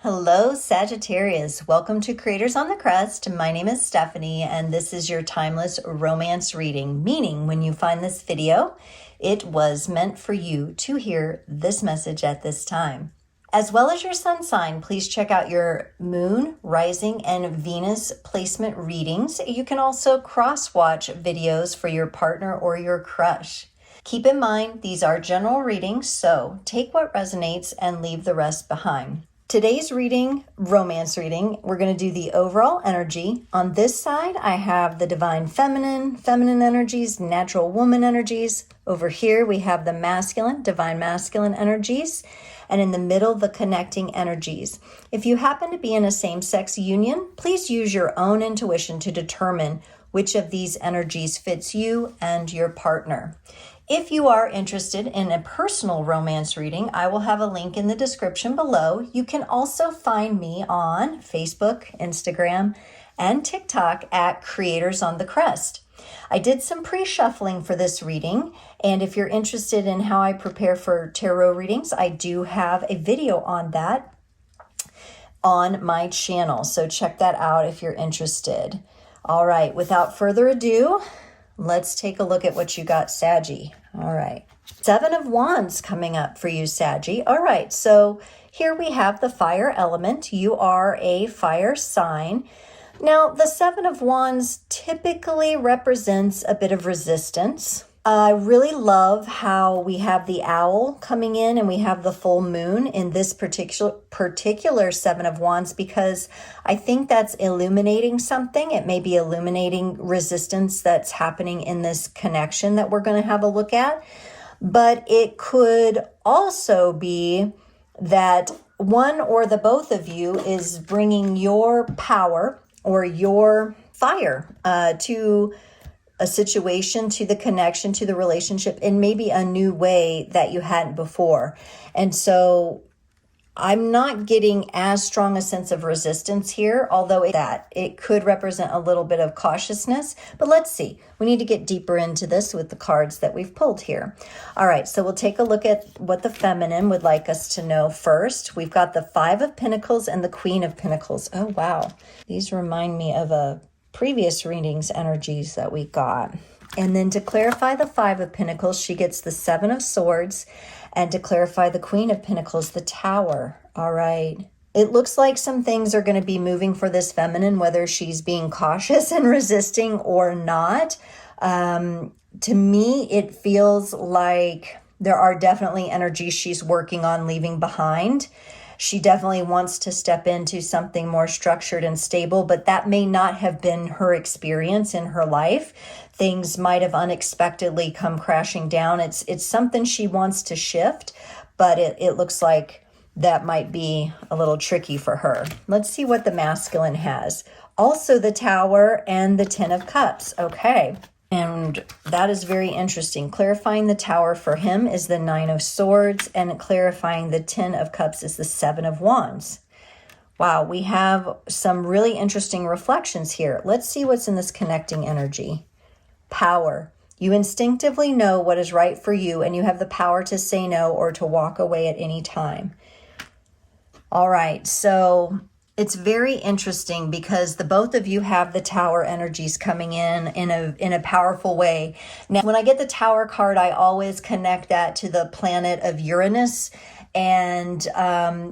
Hello, Sagittarius. Welcome to Creators on the Crest. My name is Stephanie, and this is your timeless romance reading, meaning when you find this video, it was meant for you to hear this message at this time. As well as your sun sign, please check out your moon, rising, and Venus placement readings. You can also cross-watch videos for your partner or your crush. Keep in mind, these are general readings, so take what resonates and leave the rest behind. Today's reading, romance reading, we're going to do the overall energy. On this side, I have the divine feminine energies, natural woman energies. Over here, we have the masculine, divine masculine energies. And in the middle, the connecting energies. If you happen to be in a same-sex union, please use your own intuition to determine which of these energies fits you and your partner. If you are interested in a personal romance reading, I will have a link in the description below. You can also find me on Facebook, Instagram, and TikTok at Creators on the Crest. I did some pre-shuffling for this reading, and if you're interested in how I prepare for tarot readings, I do have a video on that on my channel, so check that out if you're interested. All right, without further ado, let's take a look at what you got, Saggy. All right. 7 of Wands coming up for you, Saggy. All right. So here we have the fire element. You are a fire sign. Now, the 7 of Wands typically represents a bit of resistance. I really love how we have the owl coming in and we have the full moon in this particular 7 of Wands, because I think that's illuminating something. It may be illuminating resistance that's happening in this connection that we're going to have a look at. But it could also be that one or the both of you is bringing your power or your fire to a situation, to the connection, to the relationship in maybe a new way that you hadn't before. And so I'm not getting as strong a sense of resistance here, although it could represent a little bit of cautiousness. But let's see. We need to get deeper into this with the cards that we've pulled here. All right, so we'll take a look at what the feminine would like us to know first. We've got the 5 of Pentacles and the Queen of Pentacles. Oh, wow. These remind me of a previous readings energies that we got. And then to clarify the 5 of Pentacles, she gets the 7 of Swords. And to clarify the Queen of Pentacles, the Tower. All right. It looks like some things are going to be moving for this feminine, whether she's being cautious and resisting or not. To me, it feels like there are definitely energies she's working on leaving behind. She definitely wants to step into something more structured and stable, but that may not have been her experience in her life. Things might have unexpectedly come crashing down. It's something she wants to shift, but it looks like that might be a little tricky for her. Let's see what the masculine has. Also the Tower and the 10 of Cups. Okay. And that is very interesting. Clarifying the Tower for him is the 9 of Swords, and clarifying the 10 of Cups is the 7 of Wands. Wow, we have some really interesting reflections here. Let's see what's in this connecting energy. Power. You instinctively know what is right for you, and you have the power to say no or to walk away at any time. All right, so it's very interesting because the both of you have the Tower energies coming in a powerful way. Now, when I get the Tower card, I always connect that to the planet of Uranus. And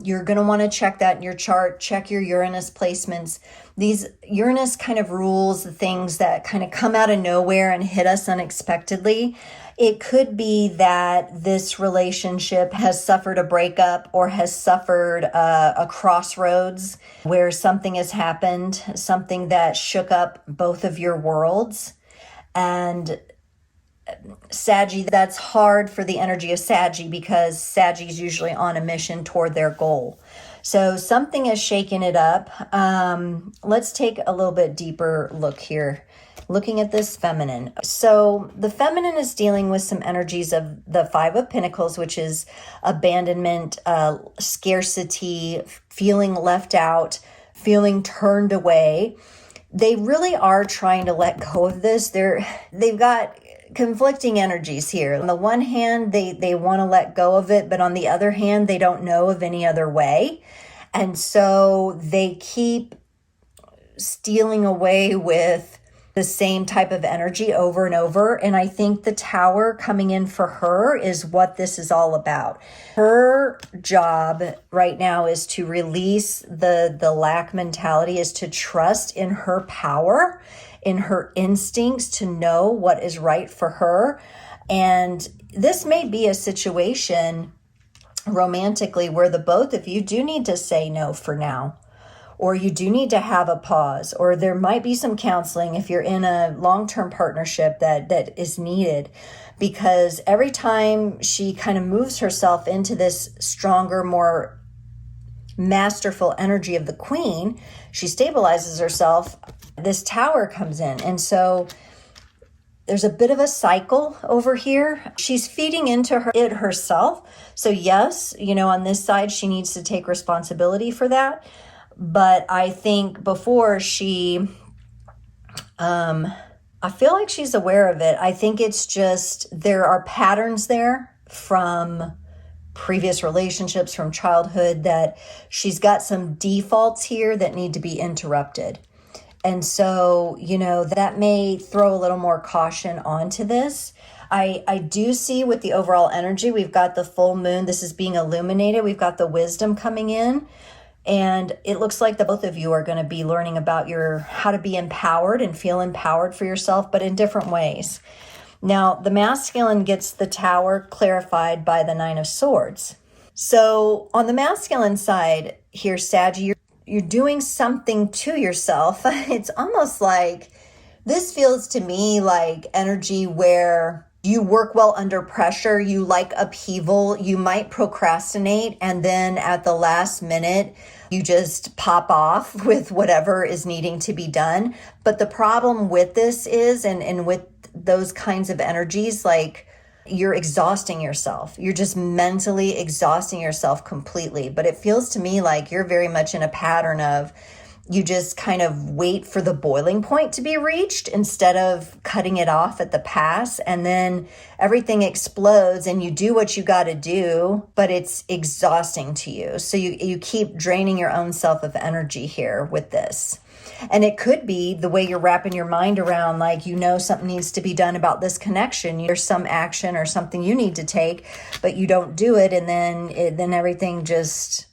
you're going to want to check that in your chart. Check your Uranus placements. These Uranus kind of rules the things that kind of come out of nowhere and hit us unexpectedly. It could be that this relationship has suffered a breakup or has suffered a crossroads where something has happened, something that shook up both of your worlds. And Saggy, that's hard for the energy of Saggy because Saggy's usually on a mission toward their goal. So something has shaken it up. Let's take a little bit deeper look here. Looking at this feminine. So the feminine is dealing with some energies of the 5 of Pentacles, which is abandonment, scarcity, feeling left out, feeling turned away. They really are trying to let go of this. They've got conflicting energies here. On the one hand, they want to let go of it, but on the other hand, they don't know of any other way. And so they keep stealing away with the same type of energy over and over. And I think the Tower coming in for her is what this is all about. Her job right now is to release the lack mentality, is to trust in her power, in her instincts to know what is right for her. And this may be a situation romantically where the both of you do need to say no for now, or you do need to have a pause, or there might be some counseling if you're in a long-term partnership that is needed, because every time she kind of moves herself into this stronger, more masterful energy of the Queen, she stabilizes herself, this Tower comes in. And so there's a bit of a cycle over here. She's feeding into it herself. So yes, on this side, she needs to take responsibility for that. But I think before she, I feel like she's aware of it. I think it's just, there are patterns there from previous relationships, from childhood, that she's got some defaults here that need to be interrupted. And so, that may throw a little more caution onto this. I do see with the overall energy, we've got the full moon. This is being illuminated. We've got the wisdom coming in. And it looks like the both of you are going to be learning about how to be empowered and feel empowered for yourself, but in different ways. Now, the masculine gets the Tower clarified by the Nine of Swords. So on the masculine side here, Saggy, you're doing something to yourself. It's almost like, this feels to me like energy where you work well under pressure, you like upheaval, you might procrastinate, and then at the last minute, you just pop off with whatever is needing to be done. But the problem with this is, and with those kinds of energies, like, you're exhausting yourself. You're just mentally exhausting yourself completely. But it feels to me like you're very much in a pattern of, you just kind of wait for the boiling point to be reached instead of cutting it off at the pass. And then everything explodes and you do what you got to do, but it's exhausting to you. So you keep draining your own self of energy here with this. And it could be the way you're wrapping your mind around, like, something needs to be done about this connection. There's some action or something you need to take, but you don't do it. And then everything just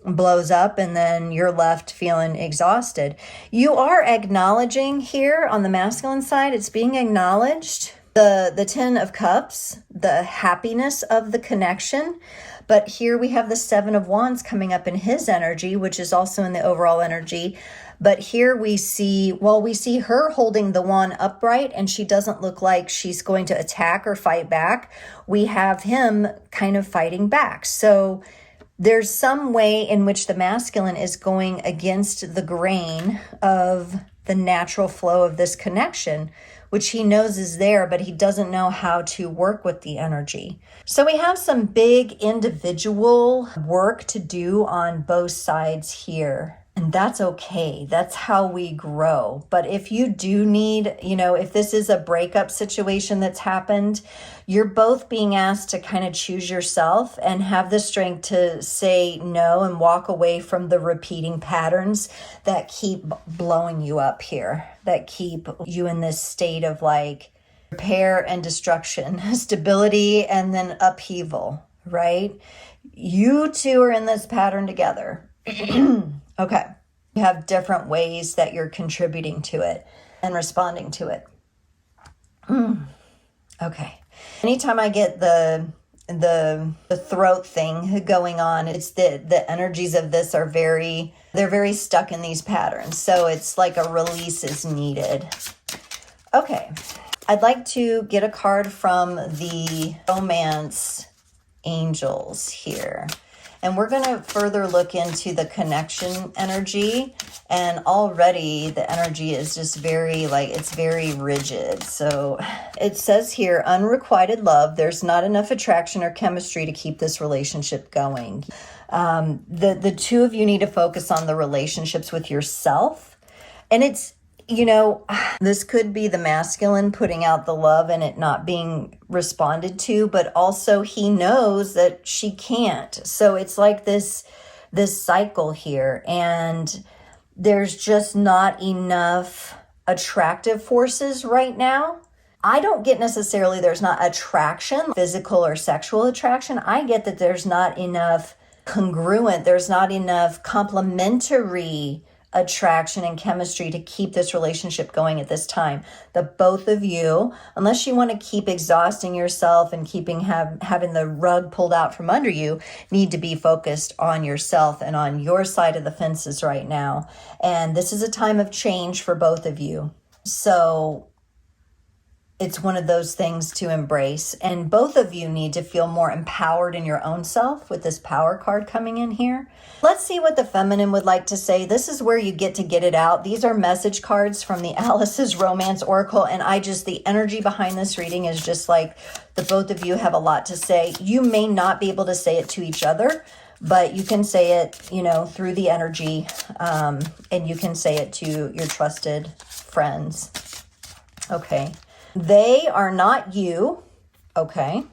blows up and then you're left feeling exhausted. You are acknowledging here on the masculine side, it's being acknowledged, the 10 of Cups, the happiness of the connection. But here we have the 7 of Wands coming up in his energy, which is also in the overall energy. But here we see her holding the wand upright, and she doesn't look like she's going to attack or fight back. We have him kind of fighting back. So there's some way in which the masculine is going against the grain of the natural flow of this connection, which he knows is there, but he doesn't know how to work with the energy. So we have some big individual work to do on both sides here. And that's okay. That's how we grow. But if you do need, if this is a breakup situation that's happened, you're both being asked to kind of choose yourself and have the strength to say no and walk away from the repeating patterns that keep blowing you up here, that keep you in this state of like repair and destruction, stability and then upheaval, right? You two are in this pattern together. Okay. You have different ways that you're contributing to it and responding to it. Okay. Anytime I get the throat thing going on, it's the energies of this are they're very stuck in these patterns. So it's like a release is needed. Okay. I'd like to get a card from the romance angels here. And we're going to further look into the connection energy. And already the energy is just it's very rigid. So it says here, unrequited love. There's not enough attraction or chemistry to keep this relationship going. The two of you need to focus on the relationships with yourself. And it's, this could be the masculine putting out the love and it not being responded to, but also he knows that she can't. So it's like this this cycle here, and there's just not enough attractive forces right now. I don't get necessarily there's not attraction, physical or sexual attraction. I get that there's not enough congruent, there's not enough complementary attraction and chemistry to keep this relationship going at this time. The both of you, unless you want to keep exhausting yourself and keeping having the rug pulled out from under you, need to be focused on yourself and on your side of the fences right now. And this is a time of change for both of you. So it's one of those things to embrace. And both of you need to feel more empowered in your own self with this power card coming in here. Let's see what the feminine would like to say. This is where you get to get it out. These are message cards from the Alice's Romance Oracle. And the energy behind this reading is just like the both of you have a lot to say. You may not be able to say it to each other, but you can say it, through the energy. And you can say it to your trusted friends. Okay. They are not you. Okay.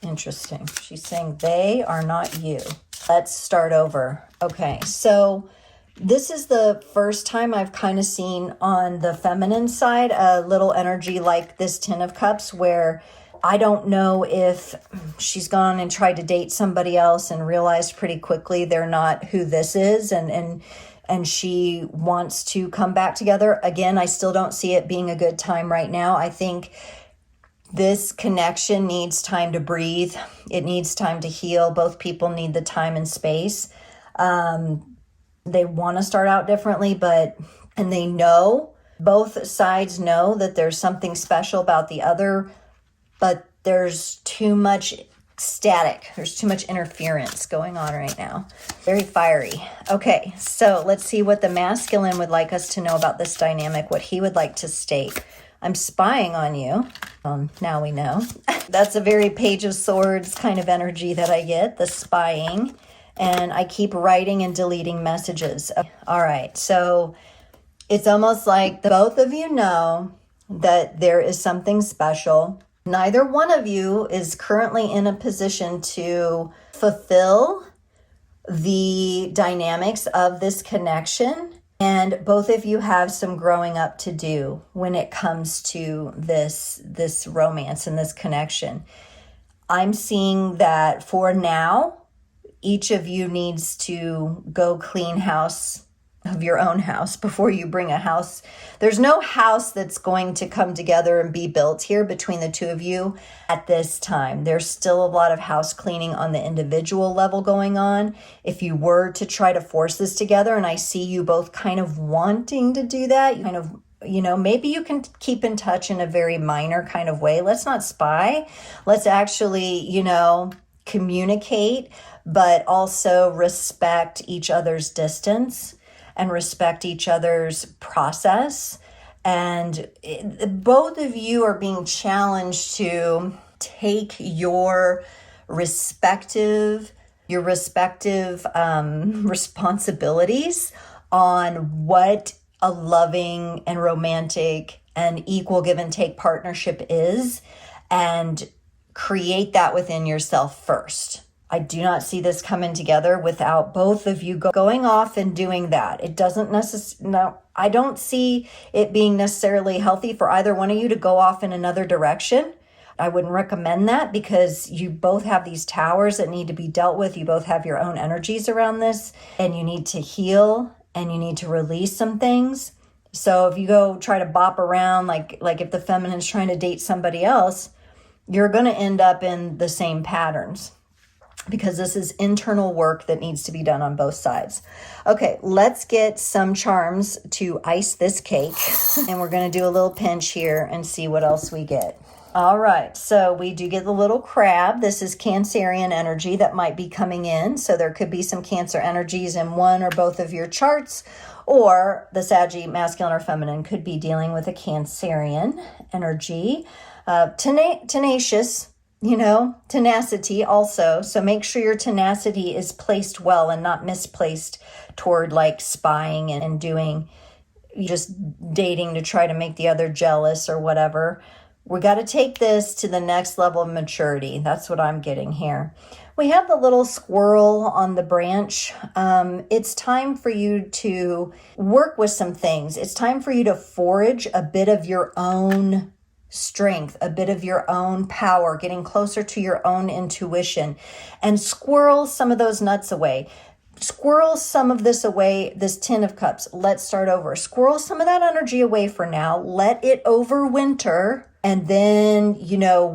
Interesting. She's saying they are not you. Let's start over. Okay. So this is the first time I've kind of seen on the feminine side a little energy like this Ten of Cups, where I don't know if she's gone and tried to date somebody else and realized pretty quickly they're not who this is, and she wants to come back together. Again, I still don't see it being a good time right now. I think this connection needs time to breathe. It needs time to heal. Both people need the time and space. They want to start out differently, and they know, both sides know that there's something special about the other, but there's too much static. There's too much interference going on right now. Very fiery. Okay, so let's see what the masculine would like us to know about this dynamic, what he would like to state. I'm spying on you. Now we know. That's a very Page of Swords kind of energy that I get, the spying. And I keep writing and deleting messages. All right, so it's almost like the both of you know that there is something special. Neither one of you is currently in a position to fulfill the dynamics of this connection. And both of you have some growing up to do when it comes to this romance and this connection. I'm seeing that for now, each of you needs to go clean house of your own house before you bring a house. There's no house that's going to come together and be built here between the two of you at this time. There's still a lot of house cleaning on the individual level going on. If you were to try to force this together, and I see you both kind of wanting to do that, maybe you can keep in touch in a very minor kind of way. Let's not spy. Let's actually, communicate, but also respect each other's distance and respect each other's process. And both of you are being challenged to take your respective responsibilities on what a loving and romantic and equal give and take partnership is, and create that within yourself first. I do not see this coming together without both of you going off and doing that. It doesn't I don't see it being necessarily healthy for either one of you to go off in another direction. I wouldn't recommend that, because you both have these towers that need to be dealt with. You both have your own energies around this, and you need to heal and you need to release some things. So if you go try to bop around, like if the feminine's trying to date somebody else, you're going to end up in the same patterns, because this is internal work that needs to be done on both sides. Okay, let's get some charms to ice this cake. And we're going to do a little pinch here and see what else we get. All right, so we do get the little crab. This is Cancerian energy that might be coming in. So there could be some Cancer energies in one or both of your charts, or the Saggy masculine or feminine could be dealing with a Cancerian energy. Tenacious, tenacity also. So make sure your tenacity is placed well and not misplaced toward like spying and doing, just dating to try to make the other jealous or whatever. We got to take this to the next level of maturity. That's what I'm getting here. We have the little squirrel on the branch. It's time for you to work with some things. It's time for you to forage a bit of your own strength, a bit of your own power, getting closer to your own intuition, and squirrel some of those nuts away. Squirrel some of this away, this 10 of cups. Let's start over. Squirrel some of that energy away for now. Let it overwinter. And then,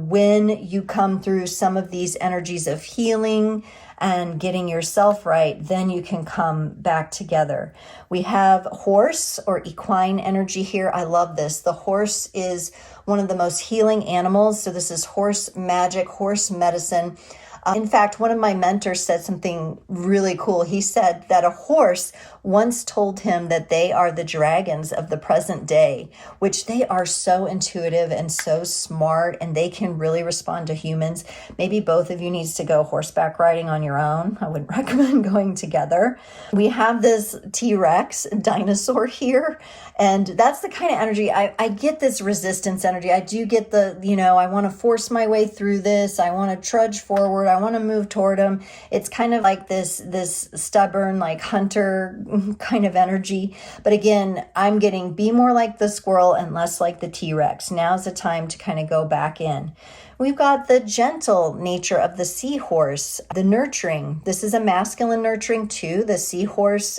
when you come through some of these energies of healing and getting yourself right, then you can come back together. We have horse or equine energy here. I love this. The horse is one of the most healing animals. So this is horse magic, horse medicine. In fact, one of my mentors said something really cool. He said that a horse once told him that they are the dragons of the present day, which they are so intuitive and so smart, and they can really respond to humans. Maybe both of you needs to go horseback riding on your own. I would recommend going together. We have this T-Rex dinosaur here, and that's the kind of energy. I get this resistance energy. I do get the, I want to force my way through this. I want to trudge forward. I want to move toward him. It's kind of like this stubborn, like hunter kind of energy. But again, I'm getting be more like the squirrel and less like the T-Rex. Now's the time to kind of go back in. We've got the gentle nature of the seahorse, the nurturing. This is a masculine nurturing too. The seahorse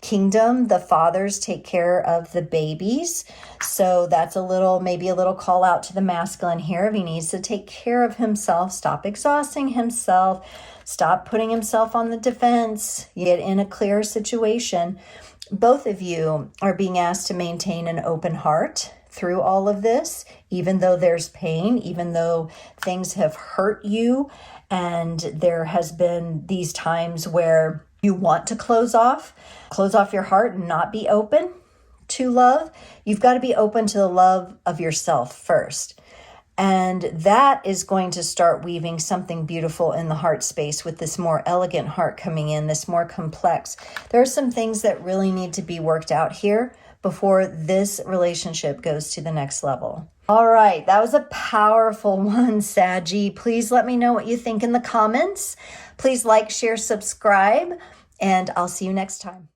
kingdom, the fathers take care of the babies. So that's maybe a little call out to the masculine here. If he needs to take care of himself, stop exhausting himself, stop putting himself on the defense, get in a clear situation. Both of you are being asked to maintain an open heart through all of this, even though there's pain, even though things have hurt you, and there has been these times where you want to close off your heart and not be open to love. You've got to be open to the love of yourself first. And that is going to start weaving something beautiful in the heart space with this more elegant heart coming in, this more complex. There are some things that really need to be worked out here before this relationship goes to the next level. All right, that was a powerful one, Saggy. Please let me know what you think in the comments. Please like, share, subscribe, and I'll see you next time.